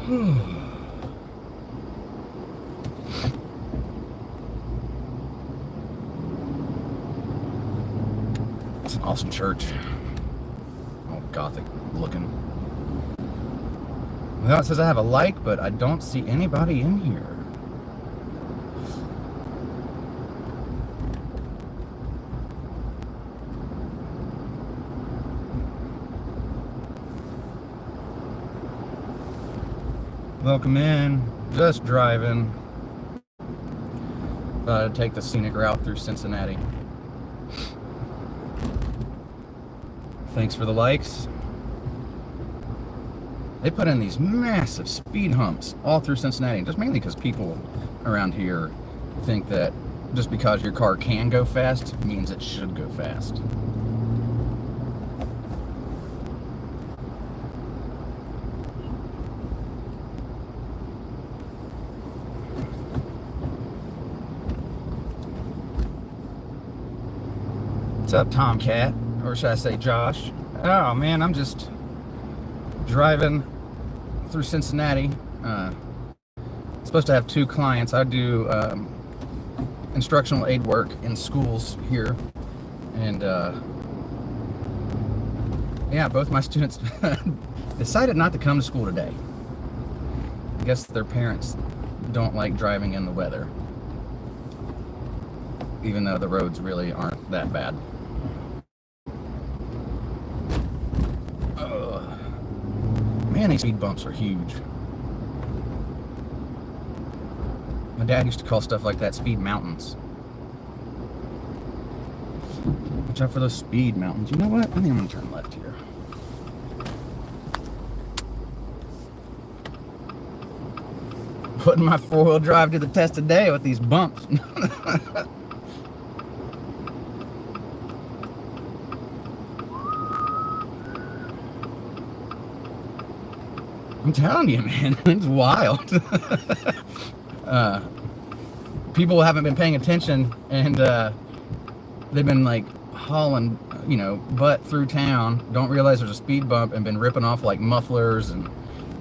It's an awesome church. All Gothic looking. Well, it says I have a like, but I don't see anybody in here. Welcome in. Just driving. Thought I'd take the scenic route through Cincinnati. Thanks for the likes. They put in these massive speed humps all through Cincinnati, just mainly because people around here think that just because your car can go fast means it should go fast. What's up, Tomcat? Or should I say Josh? Oh man, I'm just driving through Cincinnati. Supposed to have 2 clients. I do instructional aid work in schools here, and yeah, both my students decided not to come to school today. I guess their parents don't like driving in the weather, even though the roads really aren't that bad. Man, these speed bumps are huge. My dad used to call stuff like that speed mountains. Watch out for those speed mountains. You know what? I think I'm going to turn left here. Putting my 4-wheel drive to the test today with these bumps. I'm telling you, man, it's wild. People haven't been paying attention, and they've been like hauling, butt through town, don't realize there's a speed bump, and been ripping off like mufflers and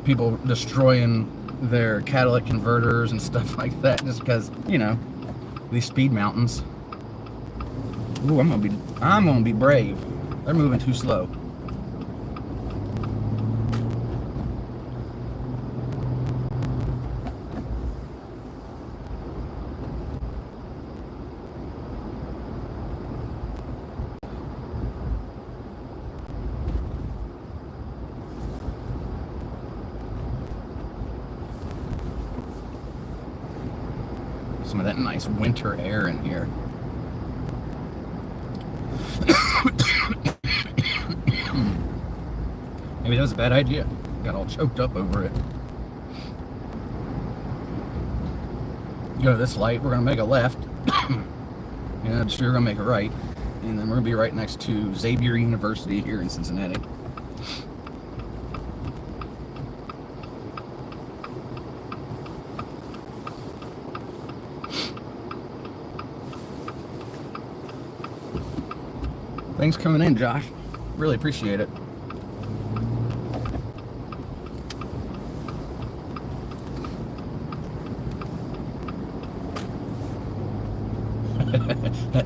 people destroying their catalytic converters and stuff like that, just because, these speed mountains. Ooh, I'm gonna be brave. They're moving too slow. Some of that nice winter air in here. Maybe that was a bad idea. Got all choked up over it. Go to this light, we're gonna make a left. And we're gonna make a right. And then we're gonna be right next to Xavier University here in Cincinnati. Thanks for coming in, Josh. Really appreciate it.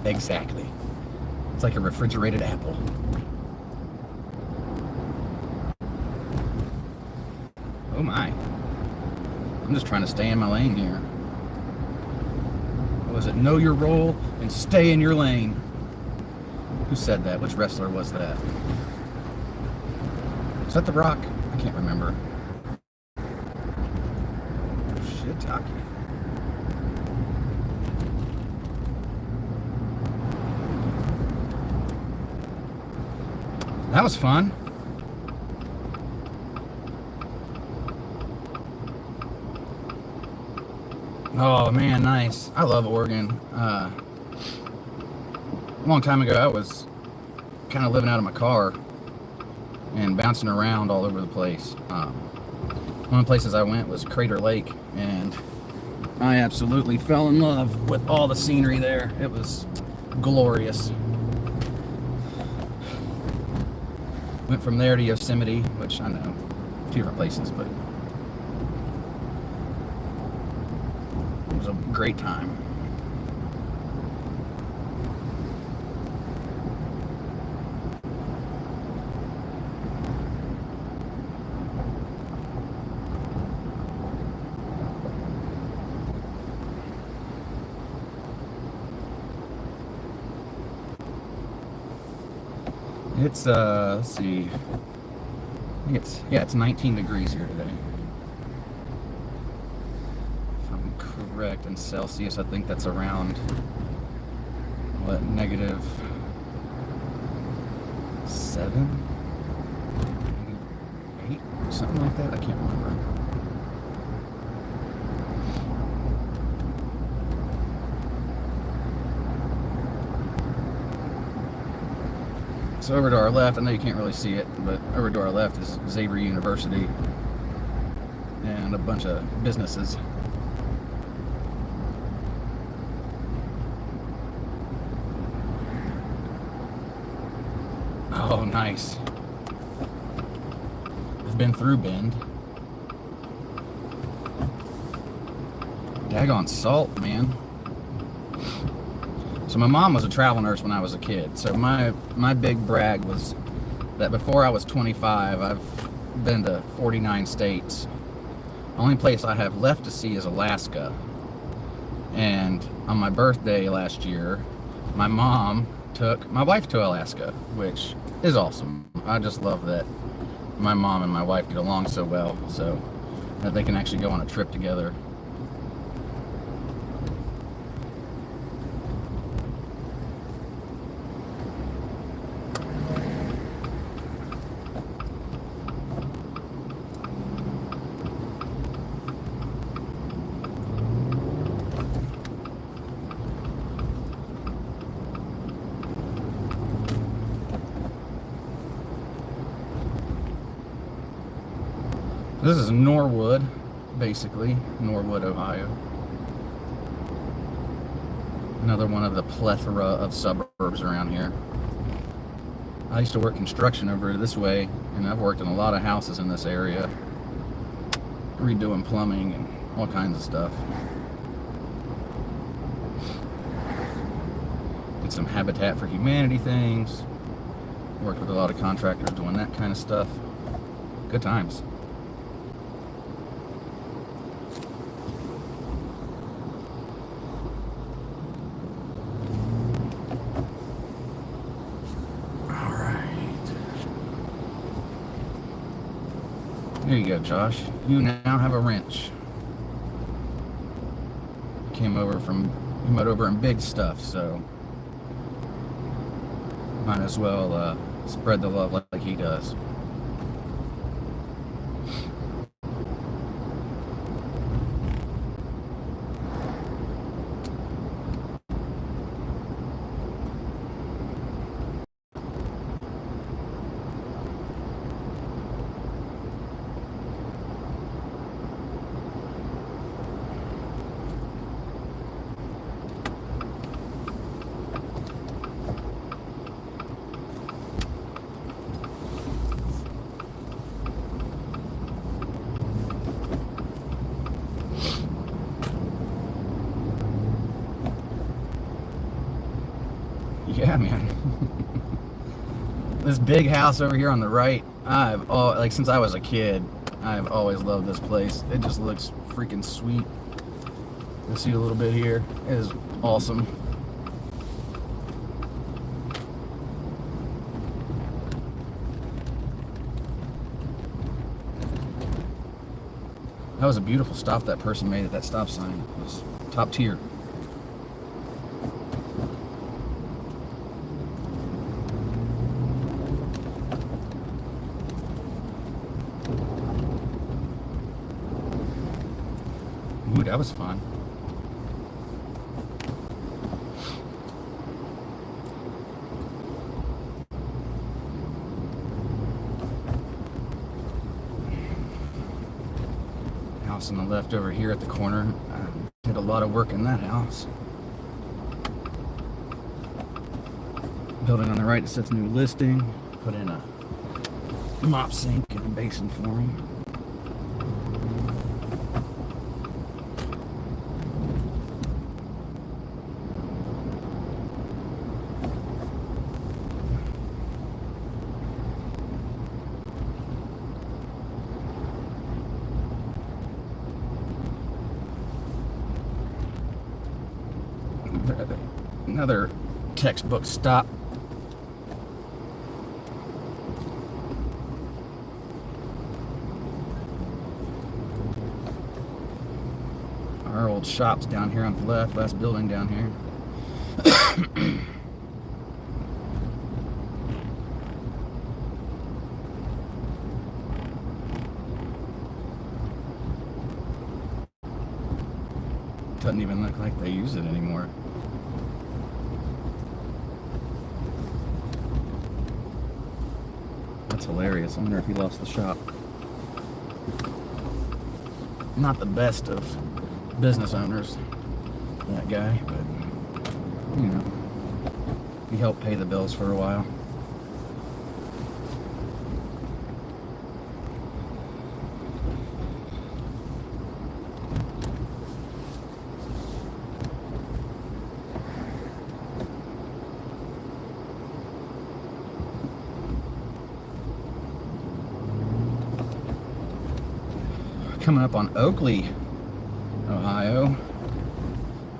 Exactly. It's like a refrigerated apple. Oh my. I'm just trying to stay in my lane here. What was it? Know your role and stay in your lane. Who said that? Which wrestler was that? Is that The Rock? I can't remember. Shiitake. That was fun. Oh man, nice. I love Oregon. A long time ago, I was kind of living out of my car and bouncing around all over the place. One of the places I went was Crater Lake, and I absolutely fell in love with all the scenery there. It was glorious. Went from there to Yosemite, which I know, 2 different places, but It was a great time. It's let's see. I think it's 19 degrees here today. If I'm correct, in Celsius, I think that's around what, -7, -8, something like that. I can't remember. So over to our left, I know you can't really see it, but over to our left is Xavier University and a bunch of businesses. Oh, nice. I've been through Bend. Daggone salt, man. So my mom was a travel nurse when I was a kid. So my big brag was that before I was 25, I've been to 49 states. The only place I have left to see is Alaska. And on my birthday last year, my mom took my wife to Alaska, which is awesome. I just love that my mom and my wife get along so well, so that they can actually go on a trip together. This is Norwood, basically, Norwood, Ohio. Another one of the plethora of suburbs around here. I used to work construction over this way, and I've worked in a lot of houses in this area, redoing plumbing and all kinds of stuff. Did some Habitat for Humanity things, worked with a lot of contractors doing that kind of stuff. Good times. There you go, Josh. You now have a wrench. He came over in big stuff, so might as well spread the love like he does. Yeah, man. This big house over here on the right, since I was a kid, I've always loved this place. It just looks freaking sweet. You'll see a little bit here. It is awesome. That was a beautiful stop that person made at that stop sign. It was top tier. Ooh, that was fun. House on the left over here at the corner. I did a lot of work in that house. Building on the right, it says new listing. Put in a mop sink and a basin for him. Another textbook stop. Our old shop's down here on the left, last building down here. Doesn't even look like they use it anymore. That's hilarious. I wonder if he lost the shop. Not the best of business owners, that guy, but you know, he helped pay the bills for a while. Coming up on Oakley, Ohio,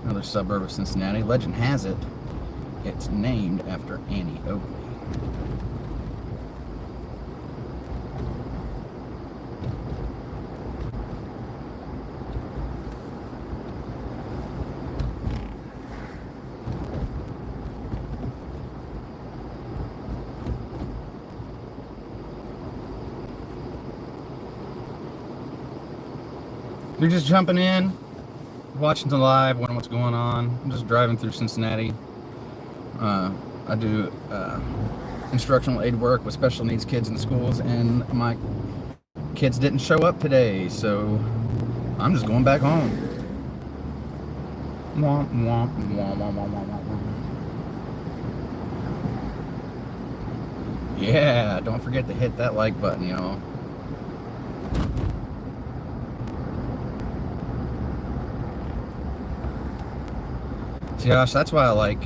another suburb of Cincinnati. Legend has it, it's named after Annie Oakley. You're just jumping in, watching the live, wondering what's going on. I'm just driving through Cincinnati. I do instructional aid work with special needs kids in schools, and my kids didn't show up today, so I'm just going back home. Womp, womp, womp, womp, womp, womp, womp. Yeah, don't forget to hit that like button, y'all. Gosh, that's why I like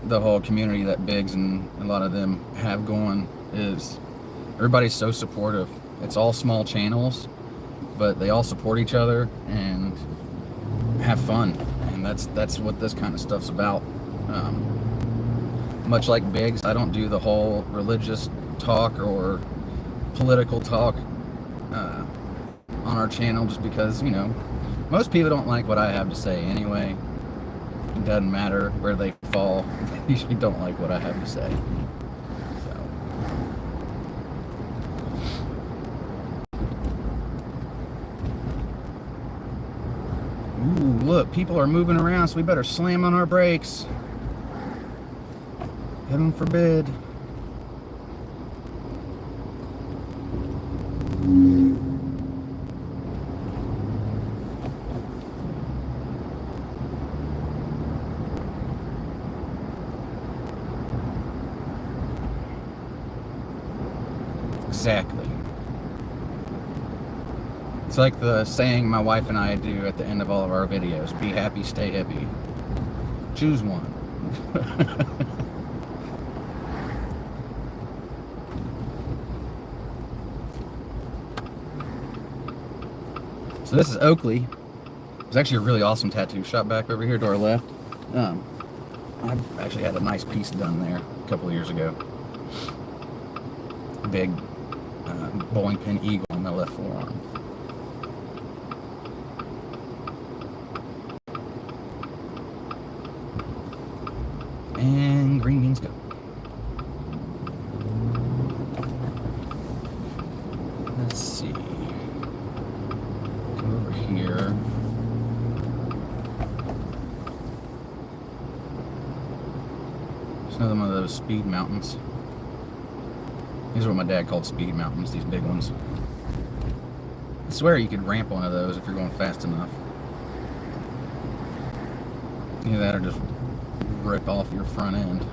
the whole community that Biggs and a lot of them have going, is everybody's so supportive. It's all small channels, but they all support each other and have fun, and that's what this kind of stuff's about. Much like Biggs, I don't do the whole religious talk or political talk on our channel, just because, you know, most people don't like what I have to say anyway. It doesn't matter where they fall. They usually don't like what I have to say. So. Ooh, look, people are moving around, so we better slam on our brakes. Heaven forbid. Exactly. It's like the saying my wife and I do at the end of all of our videos: be happy, stay hippie. Choose one. So this is Oakley. There's actually a really awesome tattoo shop back over here to our left. I actually had a nice piece done there a couple of years ago. Big bowling pin eagle on my left forearm. And green means go. Let's see. Go over here. There's another one of those speed mountains. These are what my dad called speed mountains, these big ones. I swear you could ramp one of those if you're going fast enough. Either that or just rip off your front end.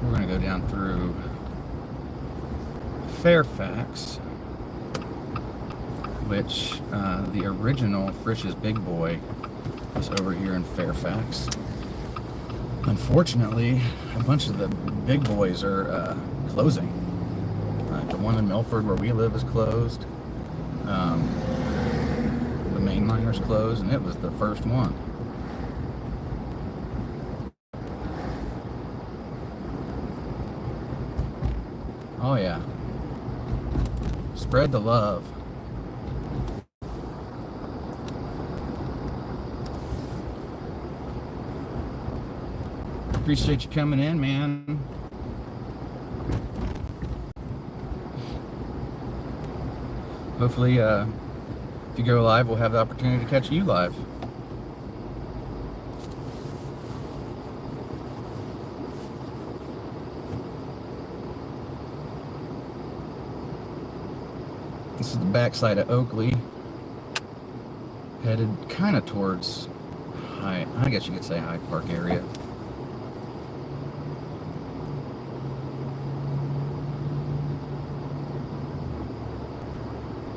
We're going to go down through Fairfax, which the original Frisch's Big Boy was over here in Fairfax. Unfortunately, a bunch of the big boys are closing. Like the one in Milford where we live is closed. The main liner's closed, and it was the first one. Oh yeah. Spread the love. Appreciate you coming in, man. Hopefully, if you go live, we'll have the opportunity to catch you live. This is the backside of Oakley, headed kind of towards I guess you could say Hyde Park area.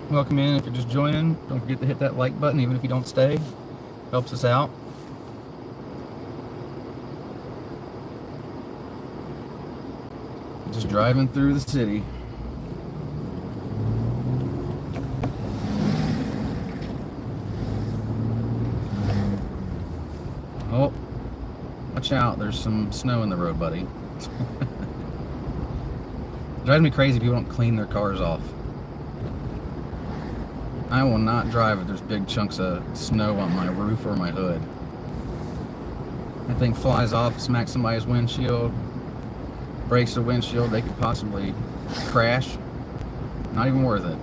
Welcome in. If you're just joining, don't forget to hit that like button, even if you don't stay. Helps us out. Just driving through the city. Oh, watch out. There's some snow in the road, buddy. Drives me crazy people don't clean their cars off. I will not drive if there's big chunks of snow on my roof or my hood. That thing flies off, smacks somebody's windshield, breaks the windshield, they could possibly crash. Not even worth it.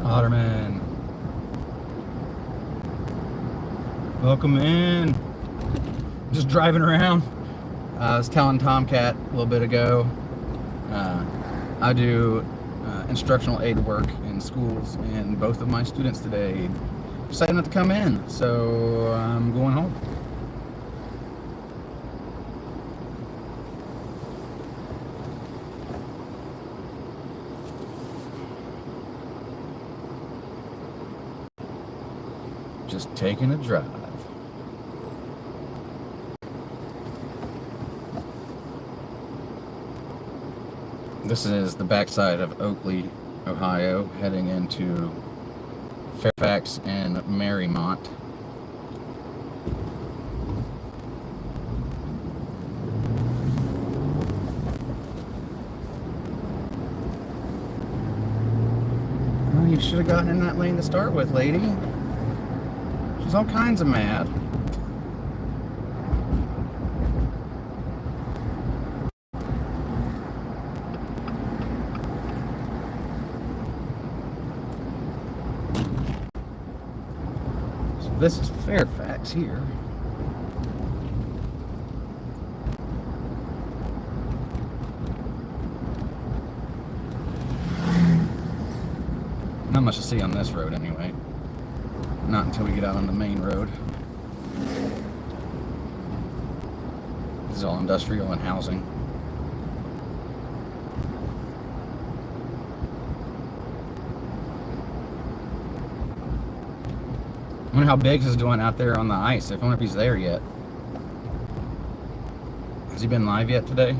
Otterman. Welcome in. Just driving around. I was telling Tomcat a little bit ago, I do instructional aid work in schools, and both of my students today decided not to come in, so I'm going home. Just taking a drive. This is the backside of Oakley, Ohio, heading into Fairfax and Marymount. Well, you should have gotten in that lane to start with, lady. She's all kinds of mad. So this is Fairfax here. Not much to see on this road anyway. Not until we get out on the main road. This is all industrial and housing. I wonder how Biggs is doing out there on the ice. I wonder if he's there yet. Has he been live yet today?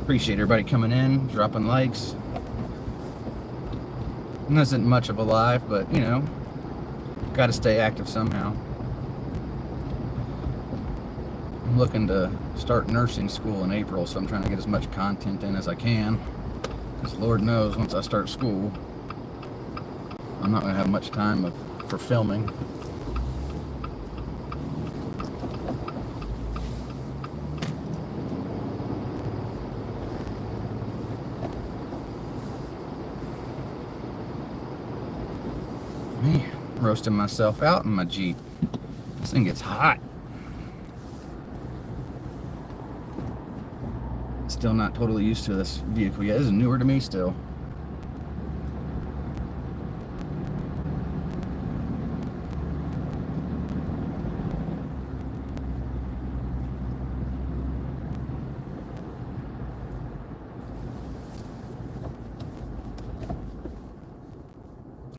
Appreciate everybody coming in, dropping likes. It isn't much of a live, but you know, got to stay active somehow. I'm looking to start nursing school in April, so I'm trying to get as much content in as I can. Because Lord knows, once I start school, I'm not going to have much time for filming. Me roasting myself out in my Jeep. This thing gets hot. Still not totally used to this vehicle yet. This is newer to me still.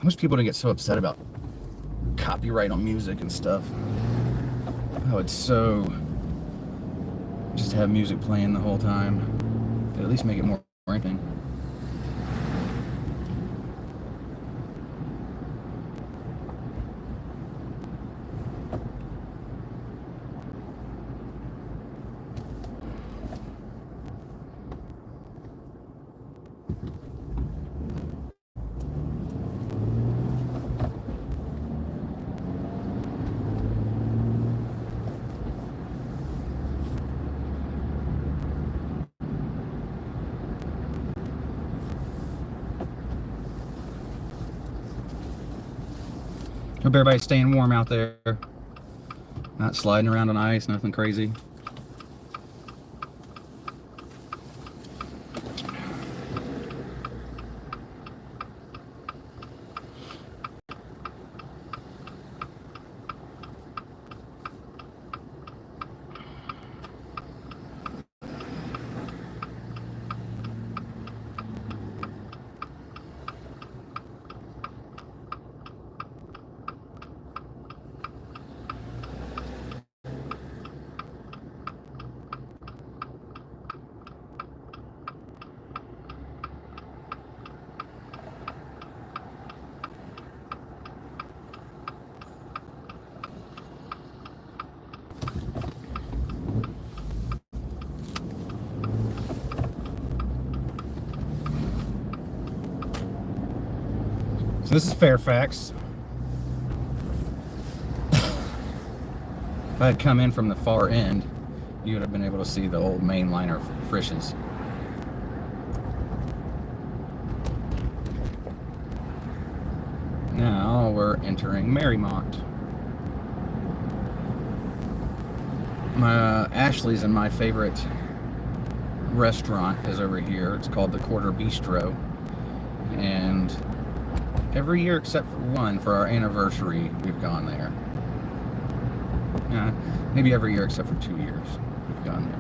Most people don't get so upset about copyright on music and stuff. Oh, it's so just to have music playing the whole time. At least make it more interesting. Hope everybody's staying warm out there. Not sliding around on ice, nothing crazy. So this is Fairfax. If I had come in from the far end, you would have been able to see the old mainliner Frisch's. Now we're entering Marymount. Ashley's and my favorite restaurant is over here. It's called the Quarter Bistro. And every year except for one, for our anniversary, we've gone there. Maybe every year except for 2 years, we've gone there.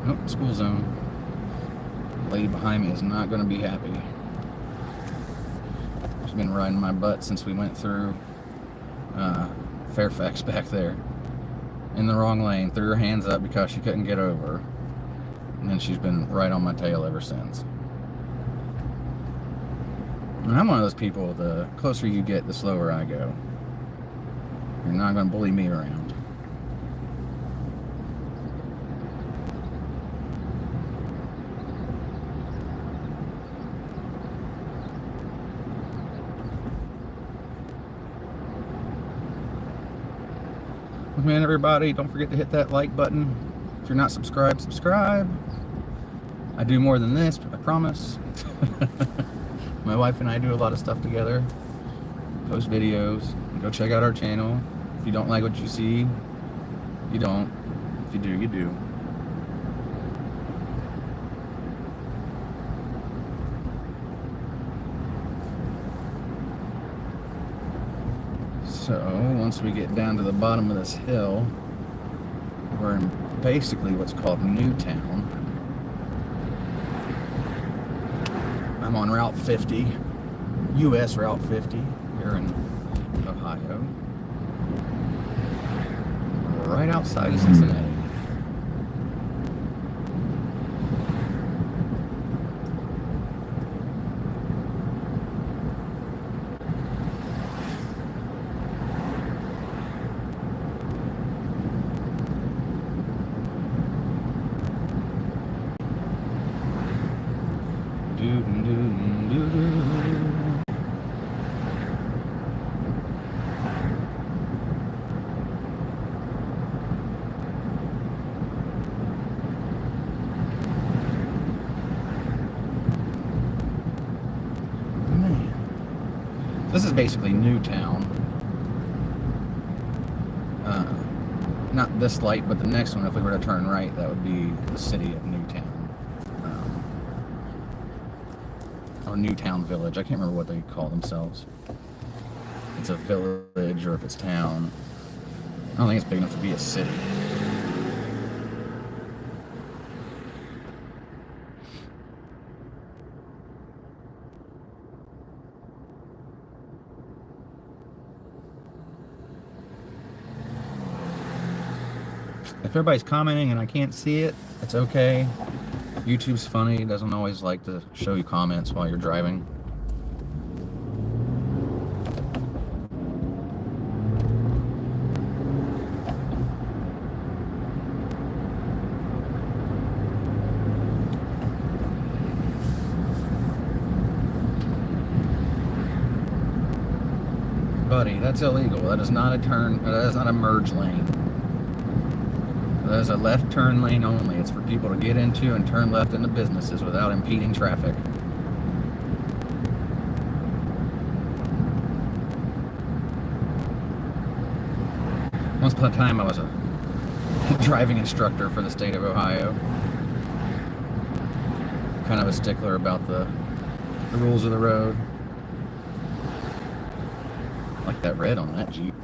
Oh, school zone. The lady behind me is not going to be happy. She's been riding my butt since we went through Fairfax back there. In the wrong lane, threw her hands up because she couldn't get over. And then she's been right on my tail ever since. And I'm one of those people, the closer you get, the slower I go. You're not going to bully me around. Man, everybody, don't forget to hit that like button. If you're not subscribed, subscribe. I do more than this, I promise. My wife and I do a lot of stuff together. Post videos. Go check out our channel. If you don't like what you see, you don't. If you do, you do. So, once we get down to the bottom of this hill, we're in basically what's called Newtown. I'm on Route 50, US Route 50, here in Ohio. Right outside of Cincinnati. This is basically Newtown. Not this light, but the next one, if we were to turn right, that would be the city of Newtown. Or Newtown Village. I can't remember what they call themselves. It's a village or if it's town. I don't think it's big enough to be a city. If everybody's commenting and I can't see it, it's okay. YouTube's funny. It doesn't always like to show you comments while you're driving. Buddy, that's illegal. That is not a turn. That is not a merge lane. That is a left turn lane only. It's for people to get into and turn left into businesses without impeding traffic. Once upon a time, I was a driving instructor for the state of Ohio. Kind of a stickler about the rules of the road. Like that red on that Jeep.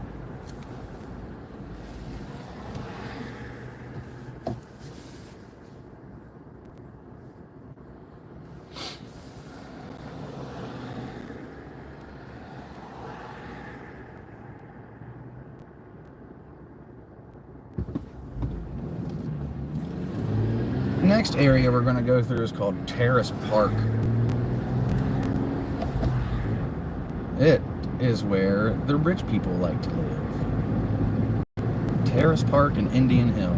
Next area we're going to go through is called Terrace Park. It is where the rich people like to live. Terrace Park and Indian Hill.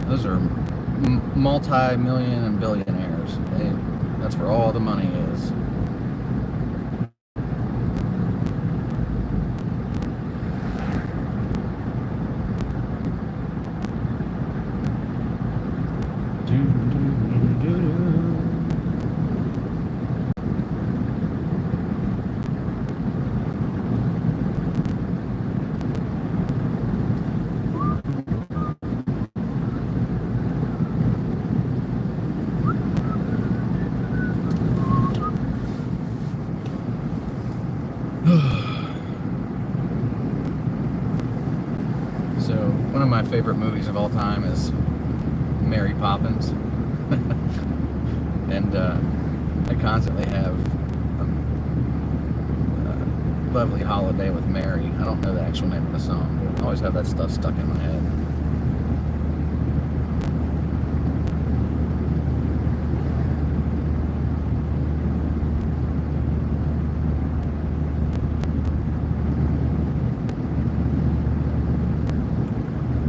Those are multi-million and billionaires. That's where all the money is. So, one of my favorite movies of all time is Mary Poppins. And I constantly have a lovely holiday with Mary. I don't know the actual name of the song, but I always have that stuff stuck in my head.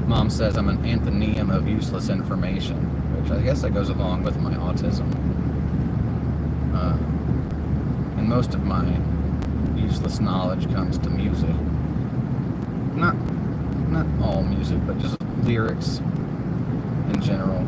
Mom says I'm an anthonyum of useless information, which I guess that goes along with my autism. And most of my useless knowledge comes to music. not all music, but just lyrics in general.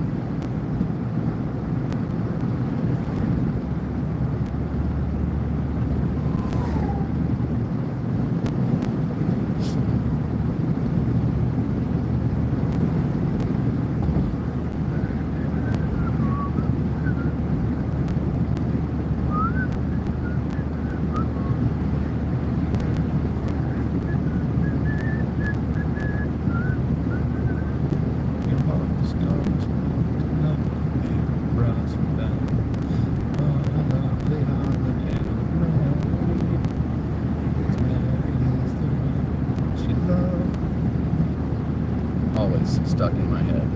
Always stuck in my head.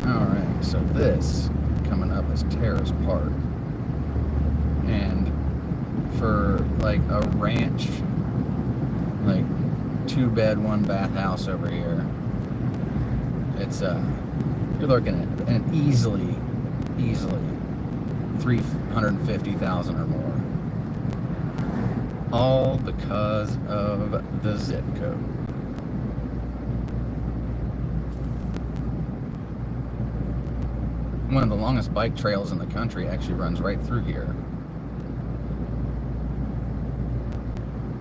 Alright, so this coming up is Terrace Park. And for like a ranch, like 2-bed, 1-bath house over here, it's you're looking at an easily 350,000 or more. All because of the zip code. One of the longest bike trails in the country actually runs right through here.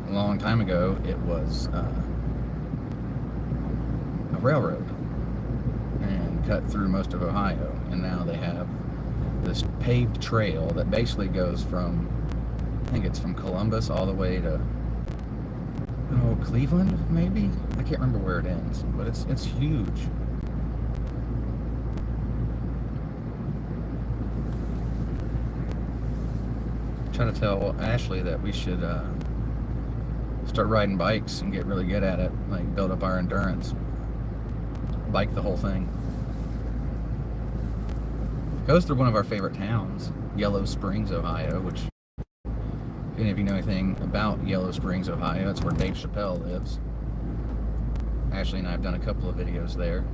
A long time ago, it was a railroad and cut through most of Ohio, and now they have this paved trail that basically goes from, I think it's from Columbus all the way to, Cleveland, maybe? I can't remember where it ends, but it's huge. Trying to tell Ashley that we should start riding bikes and get really good at it, like build up our endurance. Bike the whole thing. Goes through one of our favorite towns, Yellow Springs, Ohio, which, if any of you know anything about Yellow Springs, Ohio, that's where Dave Chappelle lives. Ashley and I have done a couple of videos there.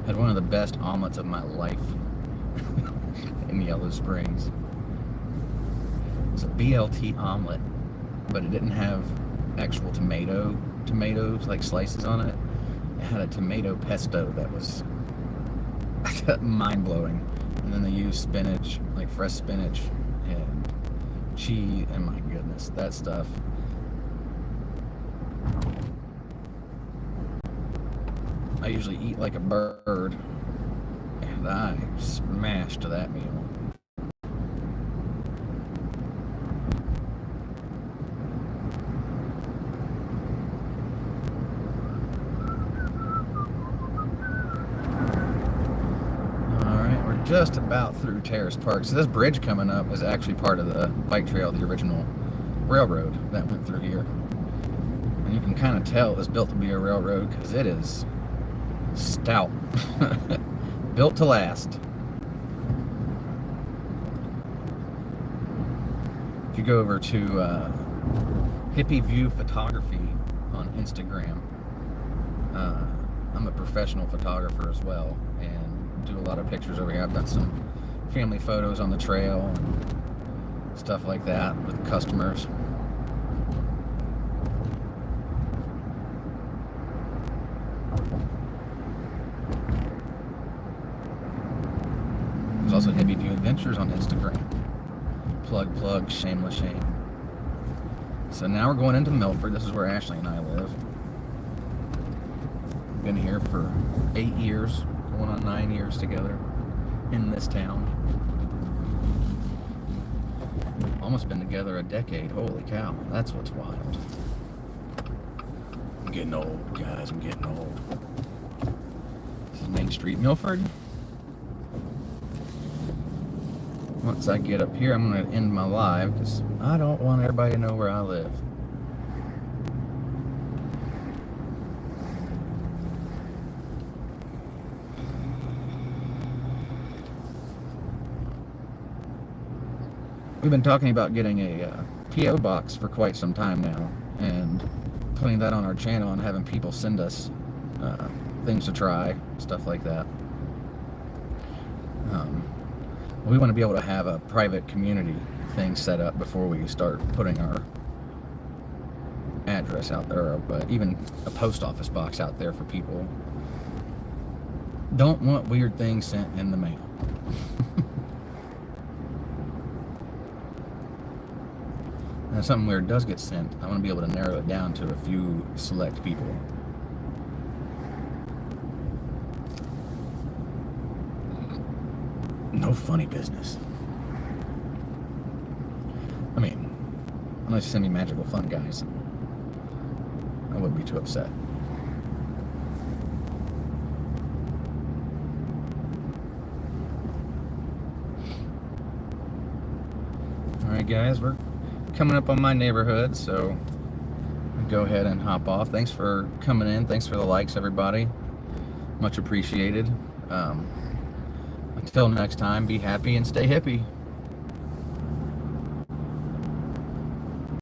Had one of the best omelets of my life in Yellow Springs. It was a BLT omelet, but it didn't have actual tomatoes, like slices on it. It had a tomato pesto that was mind-blowing. And then they used spinach, like fresh spinach and cheese, and my goodness, that stuff. I usually eat like a bird, and I smashed that meal. Just about through Terrace Park. So this bridge coming up is actually part of the bike trail, the original railroad that went through here. And you can kind of tell it was built to be a railroad because it is stout. Built to last. If you go over to Hippy View Photography on Instagram, I'm a professional photographer as well, and do a lot of pictures over here. I've done some family photos on the trail and stuff like that with customers. There's also Hippy View Adventures on Instagram. Plug, shameless shame. So now we're going into Milford. This is where Ashley and I live. Been here for 8 years. Going on 9 years together in this town. Almost been together a decade. Holy cow, that's what's wild. I'm getting old, guys. I'm getting old. This is Main Street, Milford. Once I get up here, I'm going to end my live because I don't want everybody to know where I live. We've been talking about getting a P.O. box for quite some time now, and putting that on our channel and having people send us things to try, stuff like that. We want to be able to have a private community things set up before we start putting our address out there, but even a post office box out there for people. Don't want weird things sent in the mail. And if something weird does get sent, I want to be able to narrow it down to a few select people. No funny business. I mean, unless you send me magical fun guys, I wouldn't be too upset. Alright guys, we're coming up on my neighborhood, so I'll go ahead and hop off. Thanks for coming in. Thanks for the likes, everybody. Much appreciated. Until next time, be happy and stay hippie.